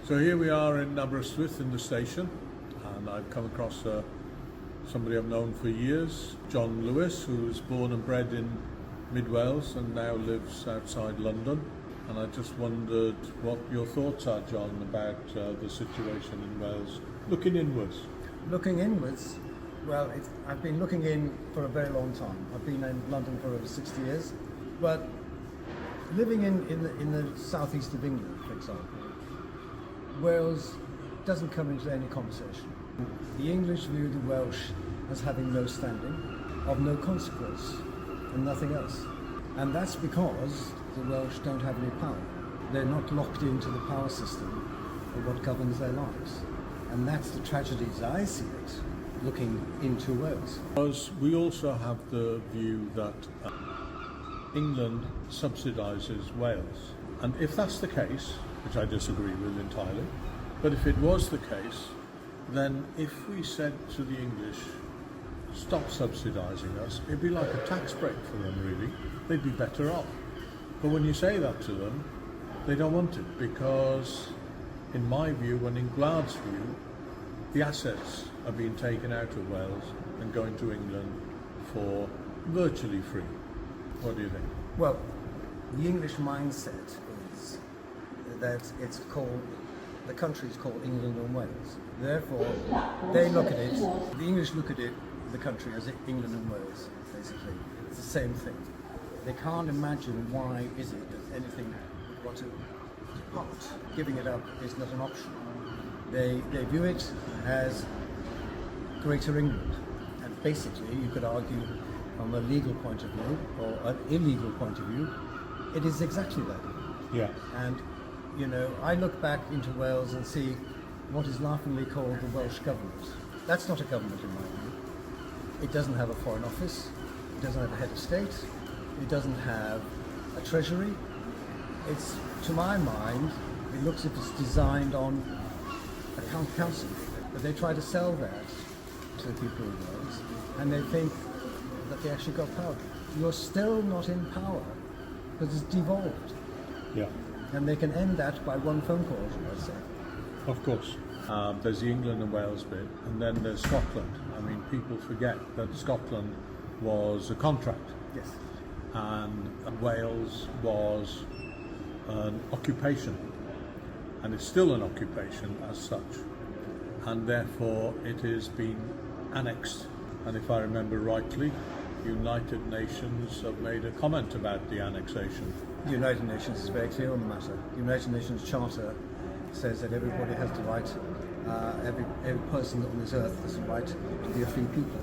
So here we are in Aberystwyth in the station, and I've come across somebody I've known for years, John Lewis, who was born and bred in Mid Wales and now lives outside London. And I just wondered what your thoughts are, John, about the situation in Wales, looking inwards. Looking inwards, well, I've been looking in for a very long time. I've been in London for over 60 years, but living in the southeast of England, for example, Wales doesn't come into any conversation. The English view the Welsh as having no standing, of no consequence, and nothing else. And that's because the Welsh don't have any power. They're not locked into the power system of what governs their lives. And that's the tragedy as I see it, looking into Wales. Because we also have the view that England subsidises Wales. And if that's the case, which I disagree with entirely, but if it was the case, then if we said to the English, stop subsidising us, it'd be like a tax break for them, really. They'd be better off. But when you say that to them, they don't want it, because in my view, and in Gwlad's view, the assets are being taken out of Wales and going to England for virtually free. What do you think? Well, the English mindset is that the country is called England and Wales. Therefore, they look at it, the English look at it, the country, as England and Wales, basically. It's the same thing. They can't imagine why is it that anything would want to depart. Giving it up is not an option. They view it as Greater England. And basically, you could argue from a legal point of view or an illegal point of view, it is exactly that. Yeah. And, you know, I look back into Wales and see what is laughingly called the Welsh government. That's not a government in my view. It doesn't have a foreign office, it doesn't have a head of state, it doesn't have a treasury. It's, to my mind, it looks as if it's designed on a council. But they try to sell that to the people of Wales, and they think that they actually got power. You're still not in power, because it's devolved. Yeah. And they can end that by one phone call, as I say. Of course. There's the England and Wales bit, and then there's Scotland. I mean, people forget that Scotland was a contract. Yes. And Wales was an occupation, and it's still an occupation as such, and therefore it has been annexed. And if I remember rightly, United Nations have made a comment about the annexation. The United Nations is very clear on the matter. The United Nations Charter says that everybody has the right, every person on this earth has the right to be a free people.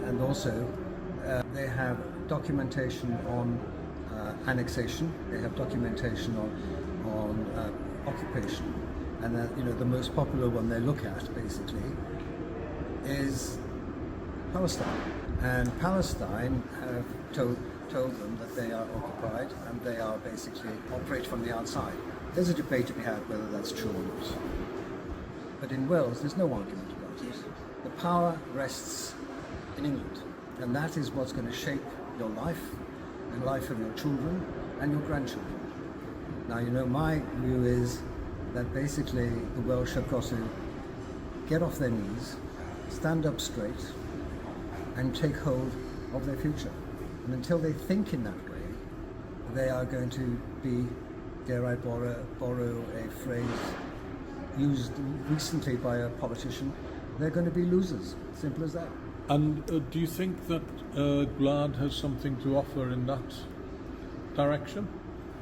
And also, they have documentation on annexation, they have documentation on occupation. And you know, the most popular one they look at, basically, is Palestine. And Palestine have told them that they are occupied and they are basically operate from the outside. There's a debate to be had whether that's true or not. But in Wales, there's no argument about it. The power rests in England, and that is what's going to shape your life, the life of your children and your grandchildren. Now, you know, my view is that basically the Welsh have got to get off their knees, stand up straight, and take hold of their future. And until they think in that way, they are going to be, dare I borrow a phrase used recently by a politician, they're going to be losers. Simple as that. And do you think that Gwlad has something to offer in that direction?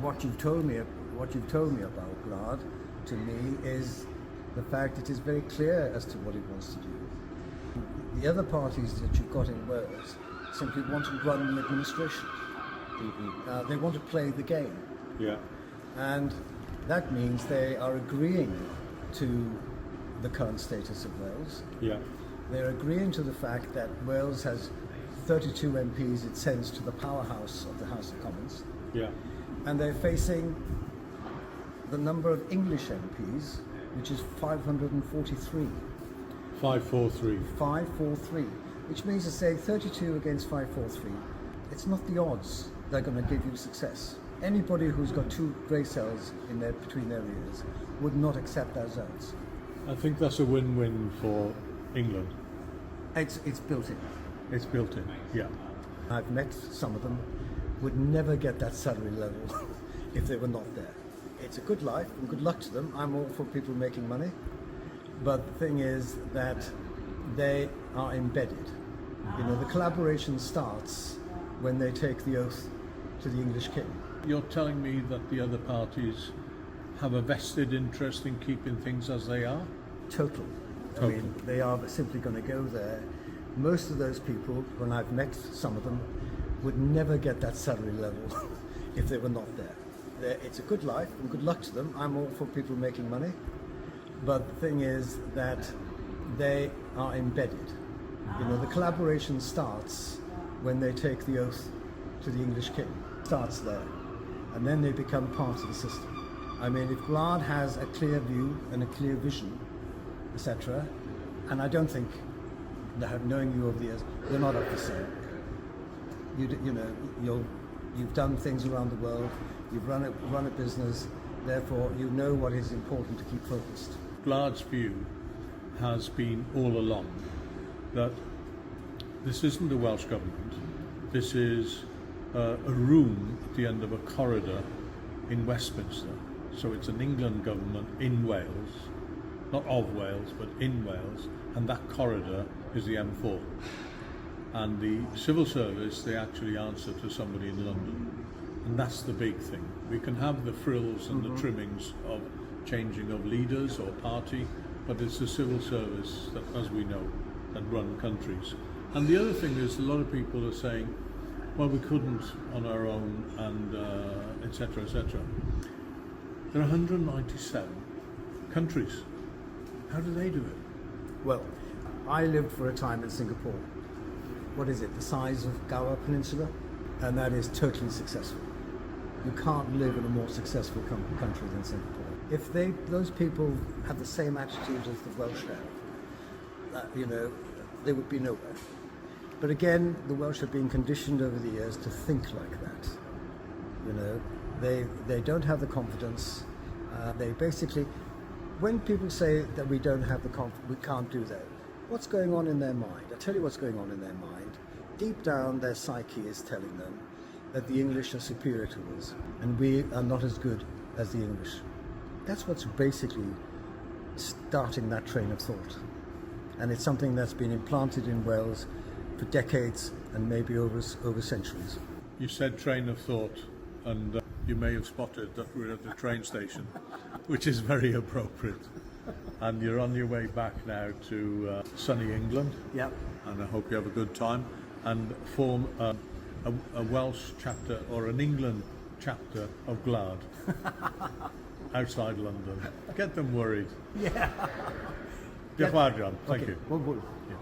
What you've told me about Gwlad, to me, is the fact it is very clear as to what he wants to do. The other parties that you've got in Wales simply want to run the administration. Mm-hmm. They want to play the game. Yeah. And that means they are agreeing to the current status of Wales. Yeah. They're agreeing to the fact that Wales has 32 MPs it sends to the powerhouse of the House of Commons. Yeah. And they're facing the number of English MPs, which is 543. 543. 543, which means to say 32 against 543. It's not the odds that are going to give you success. Anybody who's got two grey cells between their ears would not accept those oaths. I think that's a win-win for England. It's built in. It's built in, yeah. I've met some of them, would never get that salary level if they were not there. It's a good life and good luck to them. I'm all for people making money. But the thing is that they are embedded. You know, the collaboration starts when they take the oath to the English king. You're telling me that the other parties have a vested interest in keeping things as they are? Total. I mean, they are simply going to go there. Most of those people, when I've met some of them, would never get that salary level if they were not there. It's a good life and good luck to them. I'm all for people making money. But the thing is that they are embedded. You know, the collaboration starts when they take the oath to the English king. Starts there. And then they become part of the system. I mean, if Gwlad has a clear view and a clear vision, etc., and I don't think, knowing you over the years, you're not up for sale. You've done things around the world, you've run a business, therefore you know what is important to keep focused. Glad's view has been all along that this isn't the Welsh government, this is a room at the end of a corridor in Westminster. So it's an England government in Wales, not of Wales, but in Wales, and that corridor is the M4. And the civil service, they actually answer to somebody in London. And that's the big thing. We can have the frills and the trimmings of changing of leaders or party, but it's the civil service that, as we know, that run countries. And the other thing is, a lot of people are saying, well, we couldn't on our own, and etc., etc. There are 197 countries. How do they do it? Well, I lived for a time in Singapore. What is it, the size of Gower Peninsula? And that is totally successful. You can't live in a more successful country than Singapore. If those people have the same attitude as the Welsh have, they would be nowhere. But again, the Welsh have been conditioned over the years to think like that. You know, they don't have the confidence. They basically, when people say that we don't have the confidence, we can't do that. What's going on in their mind? I tell you what's going on in their mind. Deep down, their psyche is telling them that the English are superior to us, and we are not as good as the English. That's what's basically starting that train of thought. And it's something that's been implanted in Wales for decades and maybe over centuries. You said train of thought, and you may have spotted that we're at the train station, which is very appropriate. And you're on your way back now to sunny England. Yep. And I hope you have a good time and form a Welsh chapter or an England chapter of Gwlad outside London. Get them worried. Yeah. Diolch yn fawr, John. Thank Okay. you. Well, Yeah.